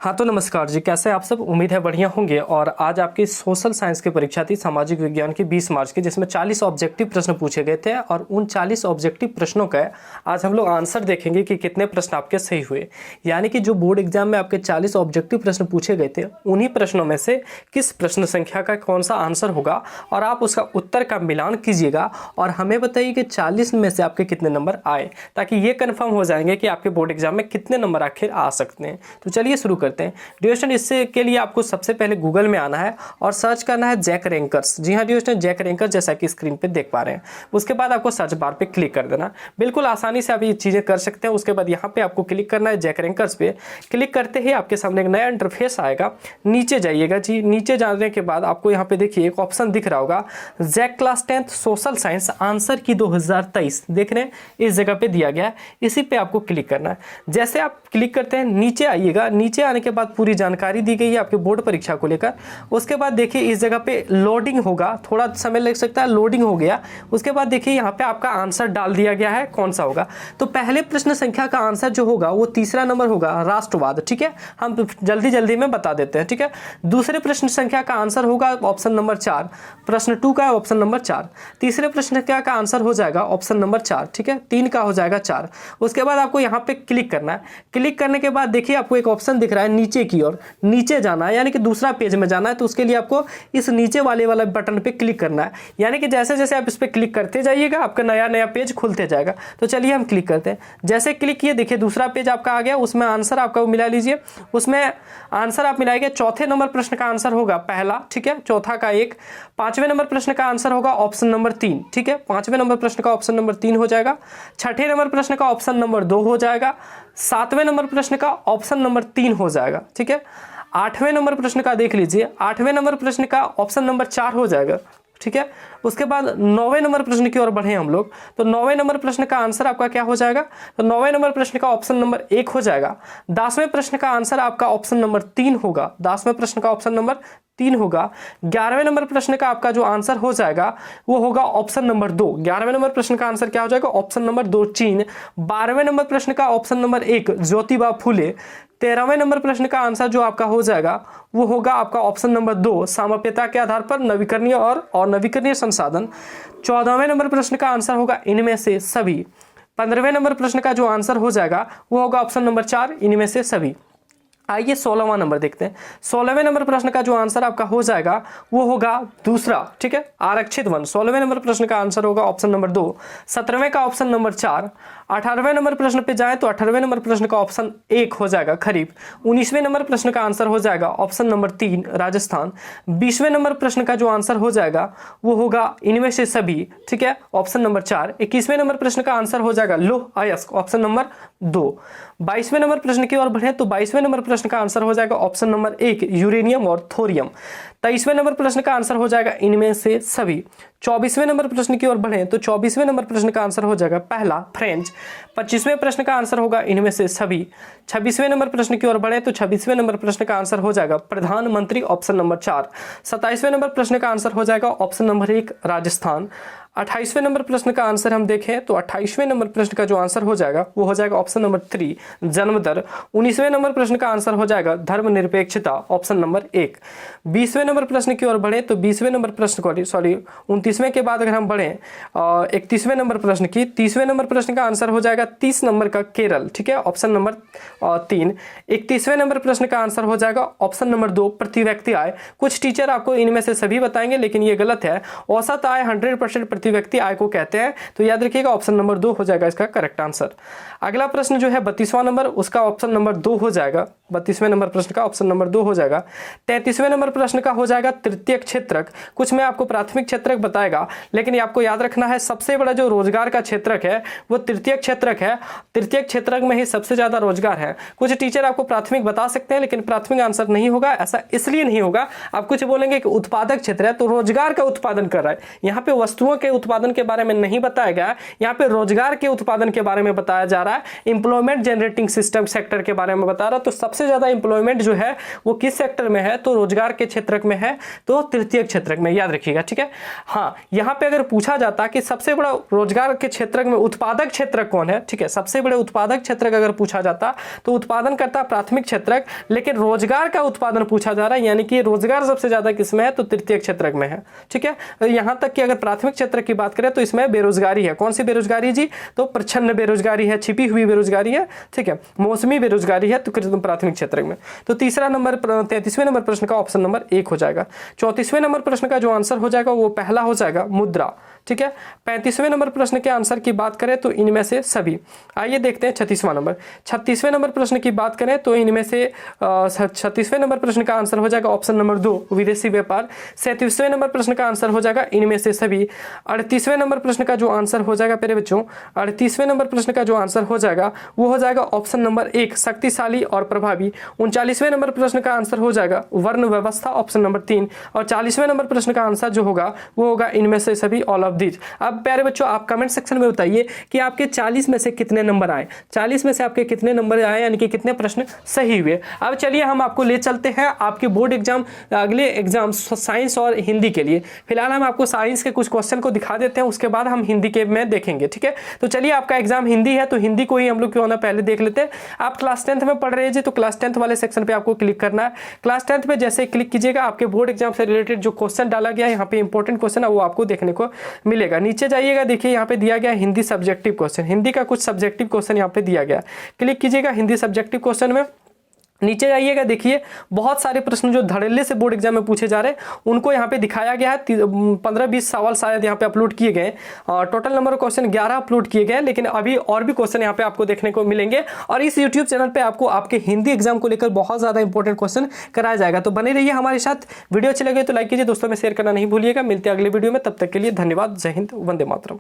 हाँ तो नमस्कार जी, कैसे हैं आप सब। उम्मीद है बढ़िया होंगे। और आज आपकी सोशल साइंस की परीक्षा थी, सामाजिक विज्ञान की 20 मार्च की, जिसमें 40 ऑब्जेक्टिव प्रश्न पूछे गए थे। और उन 40 ऑब्जेक्टिव प्रश्नों का आज हम लोग आंसर देखेंगे कि कितने प्रश्न आपके सही हुए। यानी कि जो बोर्ड एग्जाम में आपके 40 ऑब्जेक्टिव प्रश्न पूछे गए थे, उन्हीं प्रश्नों में से किस प्रश्न संख्या का कौन सा आंसर होगा, और आप उसका उत्तर का मिलान कीजिएगा और हमें बताइए कि 40 में से आपके कितने नंबर आए, ताकि ये कन्फर्म हो जाएंगे कि आपके बोर्ड एग्जाम में कितने नंबर आखिर आ सकते हैं। तो चलिए शुरू करते हैं। डियोशन इससे के लिए आपको सबसे पहले गूगल में आना है और सर्च करना है जैक रैंकर्स। जी हाँ डियोशन, जैक रैंकर्स, जैसा कि स्क्रीन पे देख पा रहे हैं। उसके बाद आपको सर्च बार पे क्लिक कर देना। बिल्कुल आसानी से आप ये चीज़ें कर सकते हैं। उसके बाद यहाँ पे आपको क्लिक करना है जैक रैंकर्स पे। क्लिक करते ही आपके सामने एक नया इंटरफेस आएगा। नीचे जाइएगा जी। नीचे जाने के बाद आपको यहाँ पे देखिए एक ऑप्शन दिख रहा होगा, JAC class 10th social science answer की 2023, देख रहे हैं इस जगह पे दिया गया है। इसी पे आपको क्लिक करना है। जैसे आप क्लिक करते हैं नीचे आइएगा। नीचे आने के बाद पूरी जानकारी दी गई है आपके बोर्ड परीक्षा को लेकर। उसके बाद देखिए इस जगह पे लोडिंग होगा, थोड़ा समय लग सकता है। लोडिंग हो गया। उसके बाद देखिए यहाँ पे आपका आंसर डाल दिया गया है, कौन सा होगा। तो पहले प्रश्न संख्या का आंसर जो होगा वो तीसरा नंबर होगा, राष्ट्रवाद। ठीक है, हम जल्दी जल्दी में बता देते हैं। ठीक है, दूसरे प्रश्न संख्या का आंसर होगा ऑप्शन नंबर 4, प्रश्न 2 का ऑप्शन नंबर 4। तीसरे प्रश्न संख्या का आंसर हो जाएगा ऑप्शन नंबर 4। ठीक है, 3 का हो जाएगा 4। उसके बाद आपको यहाँ पे क्लिक करना है। क्लिक करने के बाद देखिए आपको एक ऑप्शन दिख रहा है नीचे की ओर, नीचे जाना है, यानी कि दूसरा पेज में जाना है। तो उसके लिए आपको इस नीचे वाले बटन पे क्लिक करना है। यानी कि जैसे जैसे आप इस पे क्लिक करते जाइएगा आपका नया नया पेज खुलते जाएगा। तो चलिए हम क्लिक करते हैं। जैसे क्लिक किए देखिए दूसरा पेज आपका आ गया। उसमें आंसर आपका मिला लीजिए। उसमें आंसर आप मिलाएंगे। चौथे नंबर प्रश्न का आंसर होगा पहला। ठीक है, चौथा का 1। 5वें नंबर प्रश्न का आंसर होगा ऑप्शन नंबर 3। ठीक है, 5वें नंबर प्रश्न का ऑप्शन नंबर 3 हो जाएगा। 6ठे नंबर प्रश्न का ऑप्शन नंबर 2 हो जाएगा। 7वें नंबर प्रश्न का ऑप्शन नंबर 3 हो जाएगा। ठीक है, 8वें नंबर प्रश्न का देख लीजिए। 8वें नंबर प्रश्न का ऑप्शन नंबर 4 हो जाएगा। ठीक है, उसके बाद 9वें नंबर प्रश्न की ओर बढ़े हम लोग। तो 9वें नंबर प्रश्न का आंसर आपका क्या हो जाएगा, तो 9वें नंबर प्रश्न का ऑप्शन नंबर 1 हो जाएगा। 10वें प्रश्न का आंसर आपका ऑप्शन नंबर 3 होगा। 10वें प्रश्न का ऑप्शन नंबर 3 होगा। 11वें नंबर प्रश्न का आपका जो आंसर हो जाएगा वो होगा ऑप्शन नंबर 2। 11वें नंबर प्रश्न का आंसर क्या हो जाएगा, ऑप्शन नंबर 2 चीन। 12वें नंबर प्रश्न का option number 1 Jyotiba Phule. 13वें number प्रश्न का आंसर जो आपका हो जाएगा वो होगा आपका ऑप्शन नंबर 2 साम्यता के आधार पर नवीकरणीय और नवीकरणीय संसाधन। 14वें नंबर प्रश्न का आंसर होगा इनमें से सभी। 15वें नंबर प्रश्न का जो आंसर हो जाएगा वो होगा ऑप्शन नंबर 4 इनमें से सभी। आइए 16वां नंबर देखते हैं। 16वें नंबर प्रश्न का जो आंसर आपका हो जाएगा वो होगा दूसरा। ठीक है, आरक्षित वन। 16वें नंबर प्रश्न का आंसर होगा ऑप्शन नंबर 2। 17वें का ऑप्शन नंबर 4। 18वें नंबर प्रश्न पे जाएं तो 18वें नंबर प्रश्न का ऑप्शन 1 हो जाएगा खरीफ। 19वें नंबर प्रश्न का आंसर हो जाएगा ऑप्शन नंबर 3 राजस्थान। 20वें नंबर प्रश्न का जो आंसर हो जाएगा वो होगा इनमें से सभी। ठीक है, ऑप्शन नंबर 4। 21वें नंबर प्रश्न का आंसर हो जाएगा लोह अयस्क, ऑप्शन नंबर 2। 22वें नंबर प्रश्न की ओर बढ़े तो 22वें नंबर प्रश्न का आंसर हो जाएगा ऑप्शन नंबर 1 यूरेनियम और थोरियम। 23वें नंबर प्रश्न का आंसर हो जाएगा इनमें से सभी। 24वें नंबर प्रश्न की ओर बढ़े तो 24वें नंबर प्रश्न का आंसर हो जाएगा पहला फ्रेंच। 25वें प्रश्न का आंसर होगा इनमें से सभी। 26वें नंबर प्रश्न की ओर बढ़े तो 26वें नंबर प्रश्न का आंसर हो जाएगा प्रधानमंत्री, ऑप्शन नंबर 4। 27वें नंबर प्रश्न का आंसर हो जाएगा ऑप्शन नंबर 1 राजस्थान। 28वें नंबर प्रश्न का आंसर हम देखें तो 28वें नंबर प्रश्न का जो आंसर हो जाएगा वो हो जाएगा ऑप्शन नंबर 3 जन्म दर। 19वें नंबर प्रश्न का आंसर हो जाएगा धर्मनिरपेक्षता, ऑप्शन नंबर 1। 20वें नंबर प्रश्न की ओर बढ़े तो 20वें नंबर प्रश्न को 29वें के बाद अगर हम बढ़े 31वें नंबर प्रश्न की, 30वें नंबर प्रश्न का आंसर हो जाएगा 30 नंबर का केरल। ठीक है, ऑप्शन नंबर 3। 31वें नंबर प्रश्न का आंसर हो जाएगा ऑप्शन नंबर 2 प्रति व्यक्ति आय। कुछ टीचर आपको इनमें से सभी बताएंगे लेकिन ये गलत है। औसत आय 100% प्रति व्यक्ति आय को कहते हैं। तो याद रखिएगा ऑप्शन नंबर 2 हो जाएगा इसका करेक्ट आंसर। अगला प्रश्न जो है 32वां नंबर, उसका ऑप्शन नंबर 2 हो जाएगा। 32वें नंबर प्रश्न का ऑप्शन नंबर 2 हो जाएगा। 33वें नंबर प्रश्न का हो जाएगा तृतीय क्षेत्रक। कुछ में आपको प्राथमिक क्षेत्रक बताएगा लेकिन ये आपको याद रखना है सबसे बड़ा जो रोजगार का क्षेत्रक है वो तृतीय क्षेत्रक है। तृतीय क्षेत्रक में ही सबसे ज्यादा रोजगार है। कुछ टीचर आपको प्राथमिक बता सकते हैं लेकिन प्राथमिक आंसर नहीं होगा। ऐसा इसलिए नहीं होगा, आप कुछ बोलेंगे कि उत्पादक क्षेत्र है तो रोजगार का उत्पादन कर रहा है। यहाँ पे वस्तुओं के उत्पादन के बारे में नहीं बताया गया, यहाँ पे रोजगार के उत्पादन के बारे में बताया जा रहा है। इंप्लॉयमेंट जनरेटिंग सिस्टम सेक्टर के बारे में बता रहा है। तो सबसे सबसे ज़्यादा एम्प्लॉयमेंट जो है वो किस सेक्टर में है, तो रोजगार के क्षेत्र में है, तो तृतीय क्षेत्र में, याद रखिएगा, ठीक है। हाँ, यहाँ पे अगर पूछा जाता कि सबसे बड़ा रोजगार के क्षेत्र में उत्पादक क्षेत्र कौन है, ठीक है, सबसे बड़े उत्पादक क्षेत्र अगर पूछा जाता तो उत्पादन करता प्राथमिक क्षेत्र, लेकिन रोजगार का उत्पादन पूछा जा रहा है, यानी कि रोजगार सबसे ज्यादा किसमें है, तो तृतीय क्षेत्र में है, ठीक है। यहाँ तक कि अगर प्राथमिक क्षेत्र की बात करें तो इसमें बेरोजगारी है, कौन सी बेरोजगारी जी, तो प्रच्छन्न बेरोजगारी है, छिपी हुई बेरोजगारी है, ठीक है, मौसमी बेरोजगारी है, तो प्राथमिक क्षेत्र में। तो तीसरा नंबर 33वें नंबर प्रश्न का ऑप्शन नंबर 1 हो जाएगा। 34वें नंबर प्रश्न का जो आंसर हो जाएगा वो पहला हो जाएगा, मुद्रा, ठीक है। 35वें नंबर प्रश्न के आंसर की बात करें तो इनमें से सभी। आइए देखते हैं 36वां नंबर। 36वें नंबर प्रश्न की बात करें तो इनमें से 36वें नंबर प्रश्न का आंसर हो जाएगा ऑप्शन नंबर 2, विदेशी व्यापार। 37वें नंबर प्रश्न का आंसर हो जाएगा इनमें से सभी। 38वें नंबर प्रश्न का जो आंसर हो जाएगा प्यारे बच्चों, 38वें नंबर प्रश्न का जो आंसर हो जाएगा वो हो जाएगा ऑप्शन नंबर 1, शक्तिशाली और प्रभावी। 39वें नंबर प्रश्न का आंसर हो जाएगा वर्ण व्यवस्था, ऑप्शन नंबर 3। और 40वें नंबर प्रश्न का आंसर जो होगा वो होगा इनमें से सभी, ऑल ऑफ दीज। अब प्यारे बच्चों आप कमेंट सेक्शन में बताइए कि आपके 40 में से कितने नंबर आए, 40 में से आपके कितने नंबर आए, यानी कि कितने प्रश्न सही हुए। अब चलिए हम आपको ले चलते हैं आपके बोर्ड एग्जाम, अगले एग्जाम साइंस और हिंदी के लिए। फिलहाल हम आपको साइंस के कुछ क्वेश्चन को दिखा देते हैं, उसके बाद हम हिंदी के में देखेंगे, ठीक है। तो चलिए आपका एग्जाम हिंदी है तो हिंदी को ही हम लोग क्यों ना पहले देख लेते हैं। आप क्लास 10th में पढ़ रहे हैं जी, तो क्लास 10th वाले सेक्शन पे आपको क्लिक करना है। क्लास 10th पे जैसे क्लिक कीजिएगा आपके बोर्ड एग्जाम से रिलेटेड जो क्वेश्चन डाला गया है, यहाँ पे इंपॉर्टेंट क्वेश्चन है वो आपको देखने को मिलेगा। नीचे जाइएगा, देखिए यहाँ पे दिया गया हिंदी सब्जेक्टिव क्वेश्चन, हिंदी का कुछ सब्जेक्टिव क्वेश्चन यहाँ पे दिया गया। क्लिक कीजिएगा हिंदी सब्जेक्टिव क्वेश्चन में, नीचे जाइएगा, देखिए बहुत सारे प्रश्न जो धड़ल्ले से बोर्ड एग्जाम में पूछे जा रहे हैं उनको यहाँ पे दिखाया गया है। 15-20 सवाल शायद यहाँ पे अपलोड किए गए, और total number of question 11 upload किए गए, लेकिन अभी और भी क्वेश्चन यहाँ पे आपको देखने को मिलेंगे। और इस यूट्यूब चैनल पे आपको आपके हिंदी एग्जाम को लेकर बहुत ज़्यादा इंपॉर्टेंट क्वेश्चन कराया जाएगा, तो बने रहिए हमारे साथ। वीडियो अच्छी लगे तो लाइक कीजिए, दोस्तों में शेयर करना नहीं भूलिएगा। मिलते हैं अगले वीडियो में, तब तक के लिए धन्यवाद। जय हिंद, वंदे मातरम।